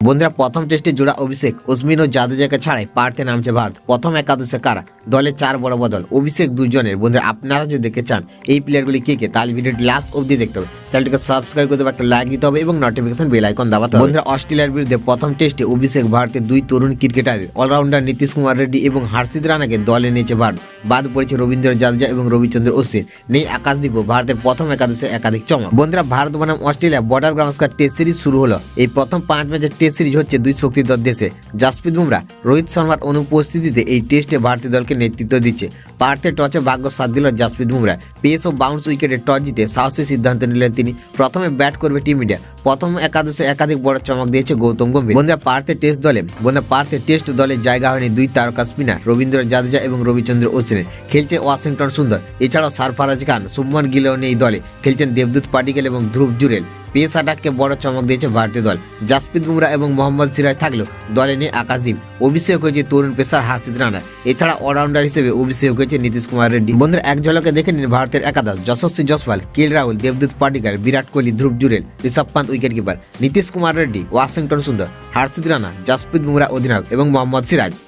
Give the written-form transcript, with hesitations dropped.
বন্ধুরা প্রথম টেস্টে জোড়া অভিষেক অশ্বিন ও জাদেজাকে ছাড়াই পার্থে নামছে ভারত। প্রথম একাদশে কারা, দলে 4 বড় বদল, অভিষেক 2 জনের। বন্ধুরা আপনারা যদি দেখতে চান এই প্লেয়ারগুলি কে কে, তাহলে ভিডিওটি লাস্ট অবধি দেখতে হবে। চ্যানেলটিকে সাবস্ক্রাইব করতে হবে, একটা লাইক দিতে হবে এবং নোটিফিকেশন বেল আইকন দাবাতে হবে। বন্ধুরা অস্ট্রেলিয়ার বিরুদ্ধে প্রথম টেস্টে অভিষেক ভারতের 2 তরুণ ক্রিকেটারের অলরাউন্ডার নীতিশ কুমার রেড্ডি এবং হর্ষিত রানাকে দলে নিয়েছে ভারত। বাদ পড়েছে রবীন্দ্র জাদেজা এবং রবিচন্দ্র অশ্বিন। নেই আকাশদীপও। ভারতের প্রথম একাদশে একাধিক চমক। বন্ধুরা ভারত বনাম Australia border Gavaskar test series শুরু হলো। এই প্রথম 5 ম্যাচের টেস্ট সিরিজ হচ্ছে 2 শক্তিধর দেশে। জাসপ্রীত বুমরা, রোহিত শর্মার অনুপস্থিতিতে এই টেস্টে ভারতীয় দলকে নেতৃত্ব দিচ্ছে। পার্থে টসে ভাগ্য সাথ দিল জাসপ্রীত বুমরা। পেস ও বাউন্স উইকেটে টস জিতে সাহসী সিদ্ধান্ত নিলেন তিনি। প্রথমে ব্যাট করবে টিম ইন্ডিয়া। প্রথম একাদশে একাধিক বড় চমক দিয়েছে গৌতম গম্ভীর। বন্ধুরা পার্থে টেস্ট দলে জায়গা হয়নি 2 তারকা স্পিনার রবীন্দ্র জাদেজা এবং রবিচন্দ্র অশ্বিনের। খেলছে ওয়াশিংটন সুন্দর। এছাড়াও সারফরাজ খান, শুভমান গিলও নেই দলে। খেলছেন দেবদূত পাডিক্কেল এবং ধ্রুব জুরেল। পেস অ্যাটাককে বড় চমক দিয়েছে ভারতীয় দল। জাসপ্রীত বুমরা এবং মোহাম্মদ সিরাজ থাকলেও দলে নেই আকাশদীপ। অভিষেক হয়েছে তরুণ পেসার হর্ষিত রানা। এছাড়া অলরাউন্ডার হিসেবে অভিষেক হয়েছে নীতিশ কুমার রেড্ডি। বন্ধুরা এক ঝলকে দেখে নিন ভারতের একাদশ। যশস্বী জয়সওয়াল, কেএল রাহুল, দেবদূত পাডিক্কেল, বিরাট কোহলি, ধ্রুব জুরেল, ঋষভ পান্ত উইকেট কিপার, নীতিশ কুমার রেড্ডি, ওয়াশিংটন সুন্দর, হর্ষিত রানা, জাসপ্রীত বুমরা অধিনায়ক এবং মোহাম্মদ সিরাজ।